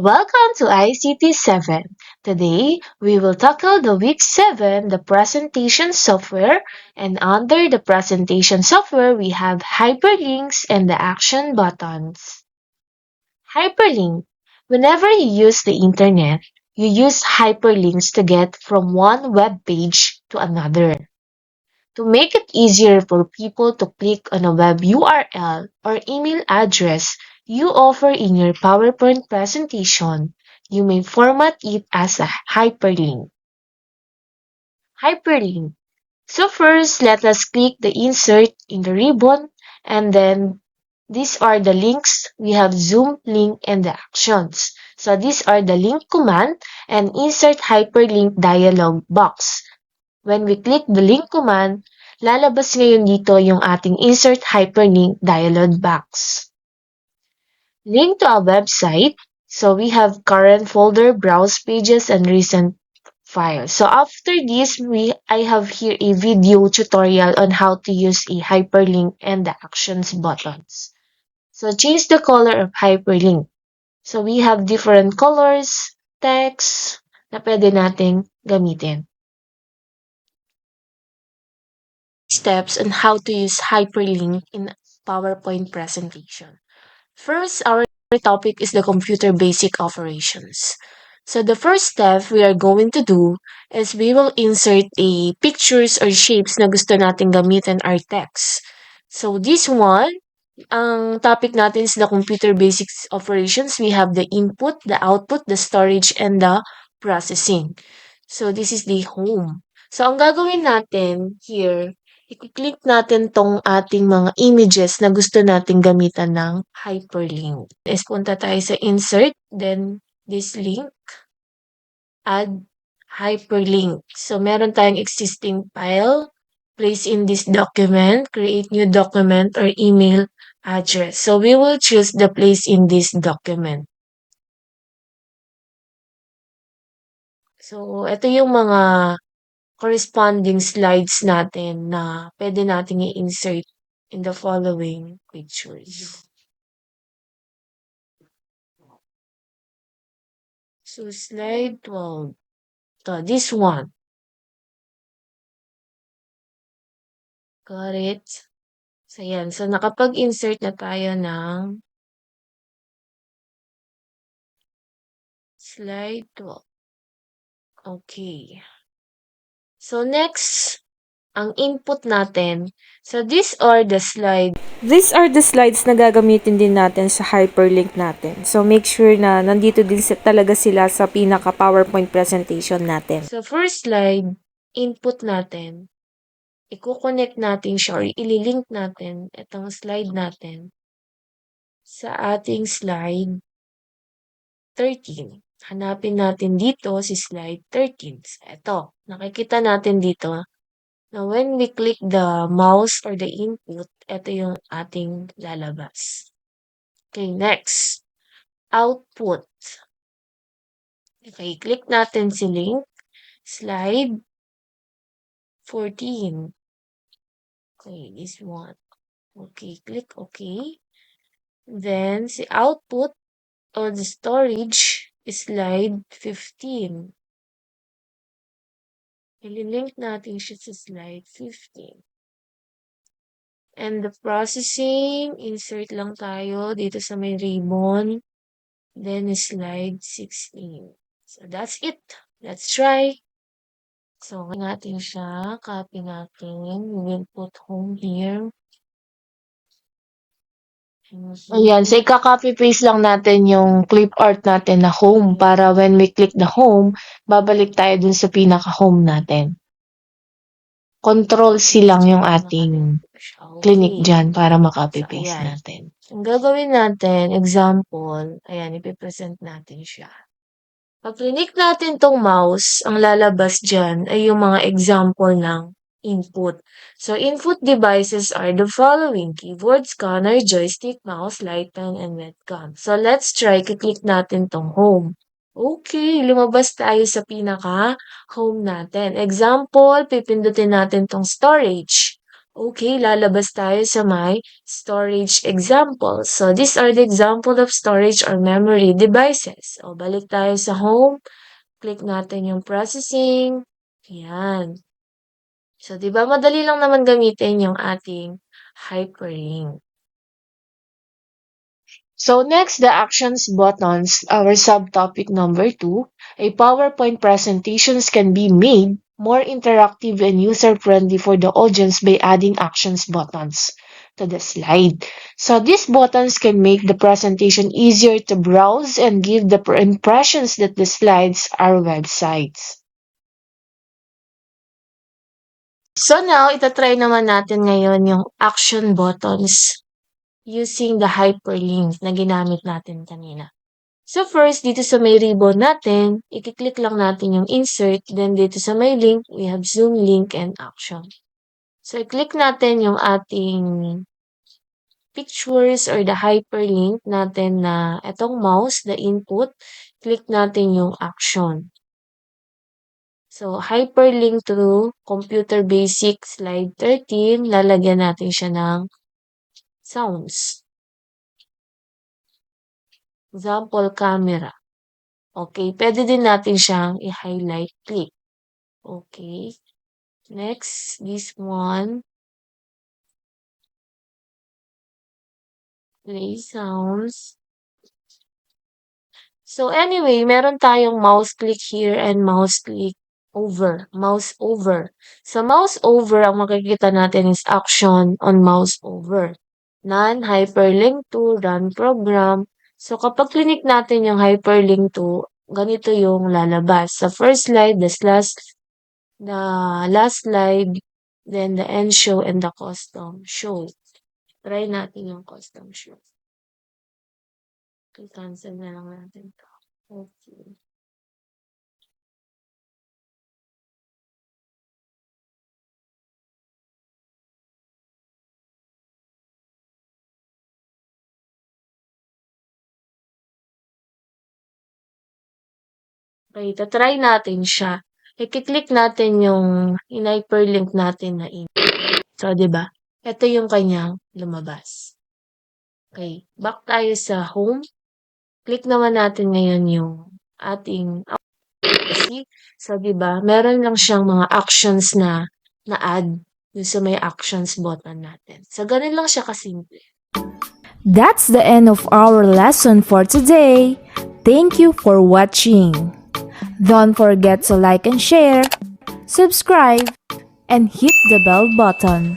Welcome to ICT 7. Today, we will tackle the week 7, the presentation software, and under the presentation software, we have hyperlinks and the action buttons. Hyperlink. Whenever you use the internet, you use hyperlinks to get from one web page to another. To make it easier for people to click on a web URL or email address you offer in your PowerPoint presentation, you may format it as a hyperlink. Hyperlink. So first, let us click the insert in the ribbon, and then these are the links. We have Zoom, link, and the actions. So these are the link command and insert hyperlink dialog box. When we click the link command, lalabas ngayon dito yung ating insert hyperlink dialog box. Link to a website. So we have current folder, browse pages, and recent files. So after this, I have here a video tutorial on how to use a hyperlink and the actions buttons. So change the color of hyperlink. So we have different colors, text, na pwede nating gamitin. Steps on how to use hyperlink in PowerPoint presentation. First, our topic is the computer basic operations. So the first step we are going to do is we will insert a pictures or shapes na gusto nating gamitin our text. So this one, ang topic natin is the computer basics operations. We have the input, the output, the storage, and the processing. So this is the home. So ang gagawin natin here, i-click natin tong ating mga images na gusto nating gamitan ng hyperlink. Is punta tayo sa insert, then this link, add hyperlink. So meron tayong existing file, place in this document, create new document or email address. So we will choose the place in this document. So ito yung mga corresponding slides natin na pwede nating i-insert in the following pictures. So slide 12. This one. Got it? So yan. So nakapag-insert na tayo ng slide 12. Okay. So next, ang input natin. So these are the slides. These are the slides na gagamitin din natin sa hyperlink natin. So make sure na nandito din talaga sila sa pinaka PowerPoint presentation natin. So first slide, input natin. I-connect natin siya or ililink natin itong slide natin sa ating slide 13. Hanapin natin dito si slide 13. Ito, nakikita natin dito na when we click the mouse or the input, ito yung ating lalabas. Okay, next. Output. Okay, click natin si link. Slide 14. Okay, this one. Okay, click OK. Then, si output or the storage is slide 15. Ililink natin siya sa slide 15. And the processing, insert lang tayo dito sa may ribbon. Then slide 16. So that's it. Let's try. So, natin siya. Copy natin. We will put home here. Ayan, so ika-copy paste lang natin yung clip art natin na home para when we click the home, babalik tayo dun sa pinaka-home natin. Control-C lang yung ating clinic dyan para ma-copy paste natin. Ang gagawin natin, example, ayan, ipipresent natin siya. Pag click natin tong mouse, ang lalabas dyan ay yung mga example ng input. So, input devices are the following: keyboard, scanner, joystick, mouse, light pen, and webcam. So, let's try. Click natin tong home. Okay, lumabas tayo sa pinaka-home natin. Example, pipindutin natin tong storage. Okay, lalabas tayo sa my storage example. So, these are the example of storage or memory devices. O, balik tayo sa home. Click natin yung processing. Yan. So, di ba madali lang naman gamitin yung ating hyperlink. So next, the actions buttons, our subtopic number 2. A PowerPoint presentations can be made more interactive and user-friendly for the audience by adding actions buttons to the slide. So these buttons can make the presentation easier to browse and give the impressions that the slides are websites. So now, itatry naman natin ngayon yung action buttons using the hyperlink na ginamit natin kanina. So first, dito sa may ribbon natin, i-click lang natin yung insert. Then dito sa may link, we have zoom, link, and action. So i-click natin yung ating pictures or the hyperlink natin na itong mouse, the input. Click natin yung action. So hyperlink to Computer Basic Slide 13, lalagyan natin siya ng sounds. Example, camera. Okay, pwede din natin siyang i-highlight, click. Okay. Next, this one. Play sounds. So anyway, meron tayong mouse click here and mouse click over. Mouse over. Sa mouse over, ang makikita natin is action on mouse over. None, hyperlink to, run program. So kapag click natin yung hyperlink to, ganito yung lalabas. Sa first slide, the last slide, then the end show and the custom show. Try natin yung custom show. Okay, cancel na lang natin to. Okay. Okay, tatry natin siya. I-click natin yung in-hyperlink natin na So, di ba? Ito yung kanyang lumabas. Okay, back tayo sa home. Click naman natin ngayon yung ating see? So, di ba? Meron lang siyang mga actions na na-add dun sa may actions button natin. So, ganun lang siya kasimple. That's the end of our lesson for today. Thank you for watching. Don't forget to like and share, subscribe, and hit the bell button.